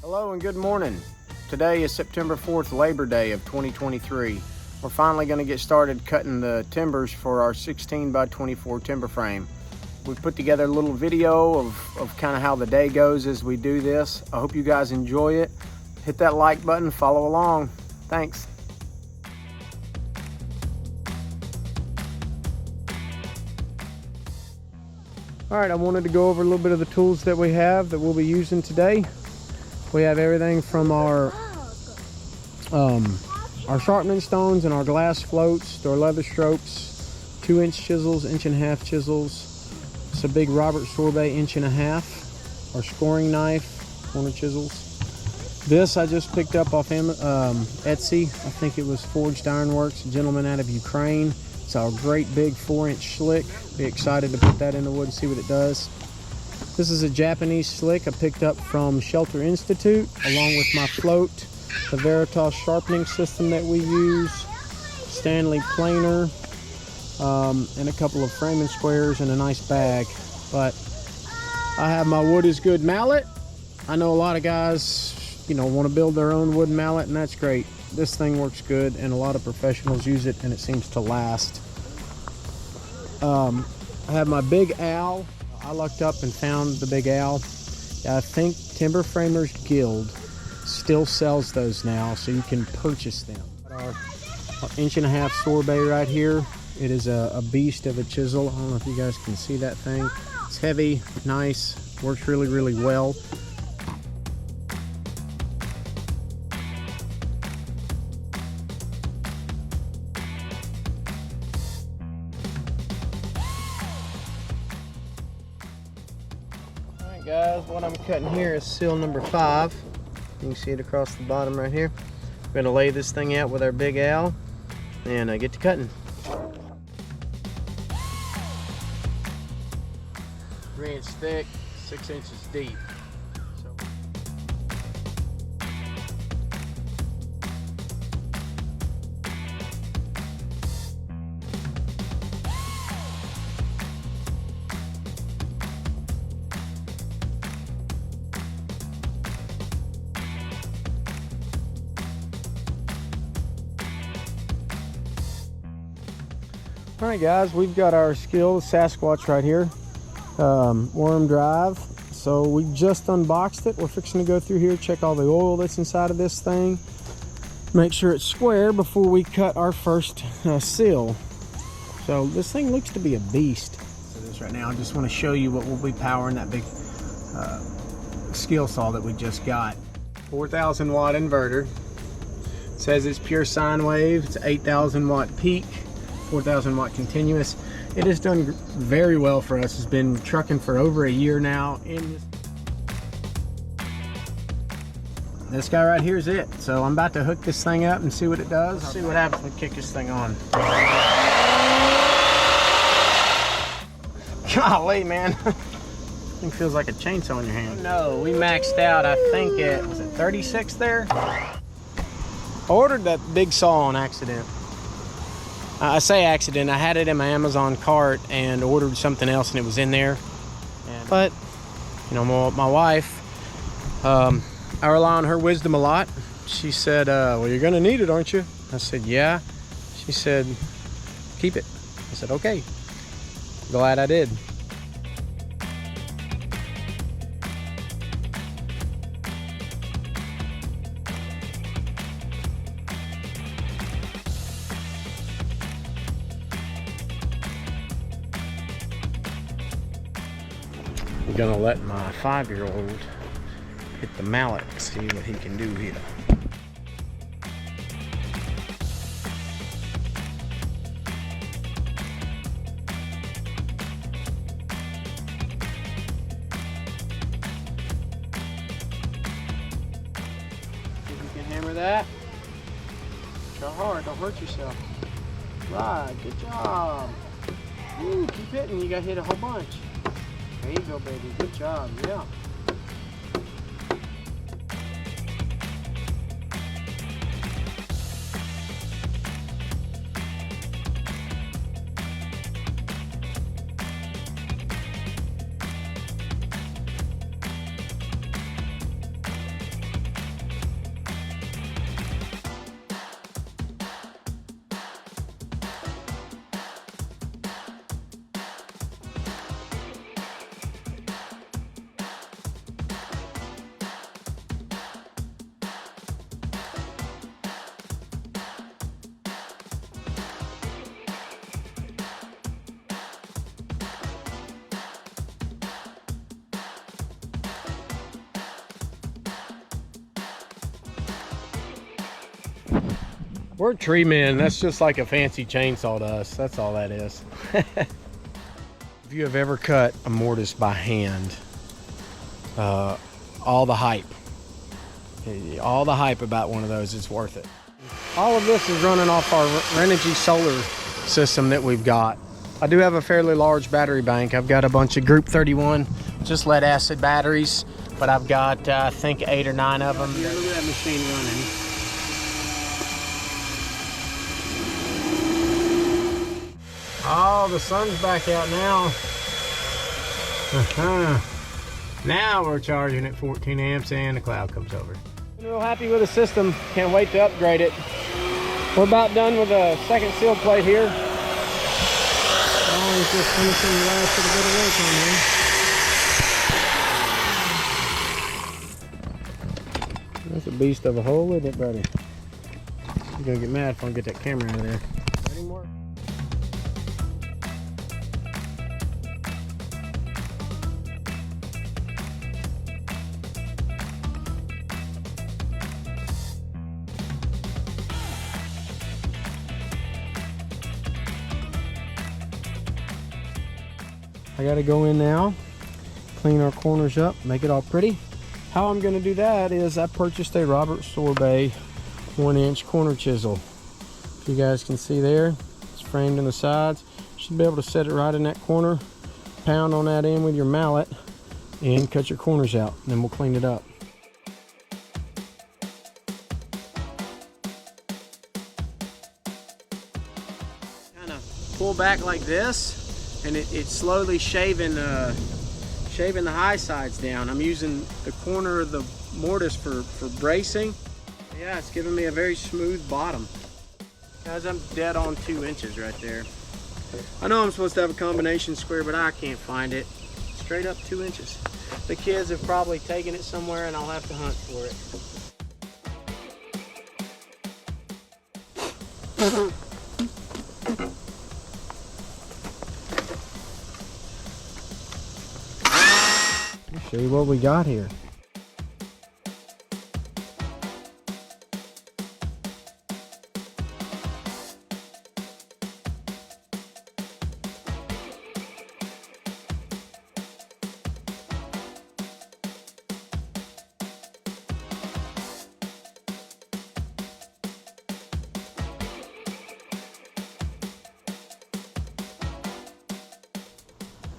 Hello and good morning. Today is September 4th, Labor Day of 2023. We're finally going to get started cutting the timbers for our 16 by 24 timber frame. We've put together a little video of kind of how the day goes as we do this. I hope you guys enjoy it. Hit that like button, follow along. Thanks. All right, I wanted to go over a little bit of the tools that we have that we'll be using today. We have everything from our sharpening stones and our glass floats to our leather strokes, 2-inch chisels, 1.5-inch chisels. It's a big Robert Sorbet 1.5-inch. Our scoring knife, corner chisels. This I just picked up off Etsy. I think it was Forged Ironworks, a gentleman out of Ukraine. It's our great big 4-inch slick. Be excited to put that in the wood and see what it does. This is a Japanese slick I picked up from Shelter Institute, along with my float, the Veritas sharpening system that we use, Stanley planer, and a couple of framing squares and a nice bag. But I have my wood is good mallet. I know a lot of guys, want to build their own wood mallet, and that's great. This thing works good, and a lot of professionals use it, and it seems to last. I have my Big Al. I looked up and found the Big Al. I think Timber Framers Guild still sells those now, so you can purchase them. Our 1.5-inch sorbet right here. It is a beast of a chisel. I don't know if you guys can see that thing. It's heavy, nice, works really, really well. Guys, what I'm cutting here is seal number 5. You can see it across the bottom right here. We're going to lay this thing out with our Big Al and get to cutting. 3-inch thick, 6 inches deep. All right, guys, we've got our Skill Sasquatch right here, worm drive. So we just unboxed it. We're fixing to go through here, check all the oil that's inside of this thing, make sure it's square before we cut our first seal. So this thing looks to be a beast. So this right now, I just want to show you what we'll be powering that big skill saw that we just got. 4,000 watt inverter. It says it's pure sine wave. It's 8,000 watt peak. 4,000 watt continuous. It has done very well for us. It's been trucking for over a year now. This guy right here is it. So I'm about to hook this thing up and see what it does. See what happens when we kick this thing on. Golly, man. Thing feels like a chainsaw in your hand. No, we maxed out, I think was it 36 there? I ordered that big saw on accident. I say accident, I had it in my Amazon cart and ordered something else and it was in there. But, my wife, I rely on her wisdom a lot. She said, well, you're gonna need it, aren't you? I said, yeah. She said, keep it. I said, okay. Glad I did. I'm gonna let my 5-year-old hit the mallet and see what he can do here. See if you can hammer that. Try hard, don't hurt yourself. Right, good job. Ooh, keep hitting, you gotta hit a whole bunch. There you go, baby. Good job. Yeah. We're tree men. That's just like a fancy chainsaw to us. That's all that is. If you have ever cut a mortise by hand, all the hype about one of those is worth it. All of this is running off our Renogy solar system that we've got. I do have a fairly large battery bank. I've got a bunch of Group 31 just lead acid batteries, but I've got I think 8 or 9 of them. Yeah, look at that machine running. Oh, the sun's back out now. Now we're charging at 14 amps and the cloud comes over. I'm real happy with the system. Can't wait to upgrade it. We're about done with the second seal plate here. Oh, he's just finishing the last little bit of work on here. That's a beast of a hole, isn't it, buddy? You're gonna get mad if I don't get that camera out of there. Ready more? I gotta go in now, clean our corners up, make it all pretty. How I'm gonna do that is I purchased a Robert Sorbet 1-inch corner chisel. If you guys can see there, it's framed in the sides. Should be able to set it right in that corner, pound on that end with your mallet, and cut your corners out, and then we'll clean it up. Kind of pull back like this, and it's slowly shaving the high sides down. I'm using the corner of the mortise for bracing. Yeah, it's giving me a very smooth bottom. Guys, I'm dead on 2 inches right there. I know I'm supposed to have a combination square, but I can't find it. Straight up 2 inches. The kids have probably taken it somewhere and I'll have to hunt for it. Show you what we got here.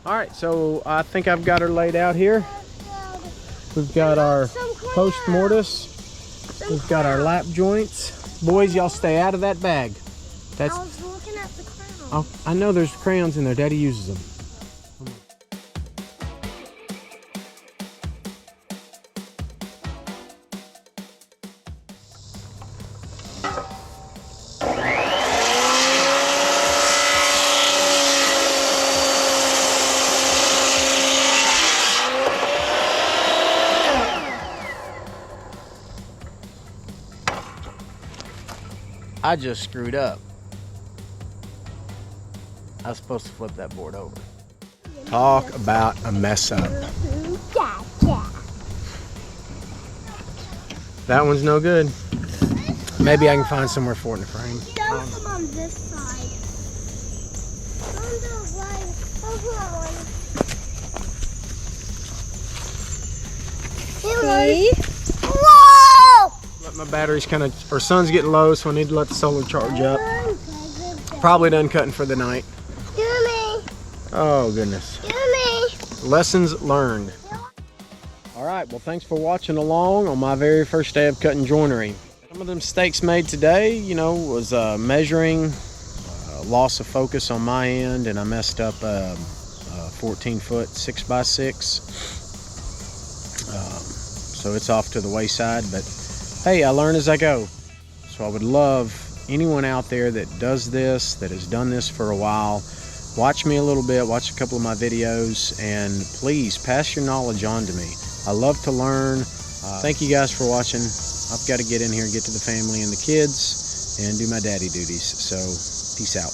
All right, so I think I've got her laid out here. We've got our post mortise. We've got our lap joints. Boys, y'all stay out of that bag. I was looking at the crayons. Oh, I know there's crayons in there. Daddy uses them. I just screwed up. I was supposed to flip that board over. Talk about a mess up. That one's no good. Maybe I can find somewhere for it in the frame. Some on this side. See? Whoa! My battery's kind of, or sun's getting low, so I need to let the solar charge up. Probably done cutting for the night. Excuse me. Oh goodness. Excuse me. Lessons learned. All right, well thanks for watching along on my very first day of cutting joinery. Some of them mistakes made today, you know, was measuring, loss of focus on my end, and I messed up a 14-foot 6x6. So it's off to the wayside, but hey, I learn as I go. So I would love anyone out there that does this, that has done this for a while, watch me a little bit, watch a couple of my videos, and please pass your knowledge on to me. I love to learn. Thank you guys for watching. I've got to get in here and get to the family and the kids and do my daddy duties. So peace out.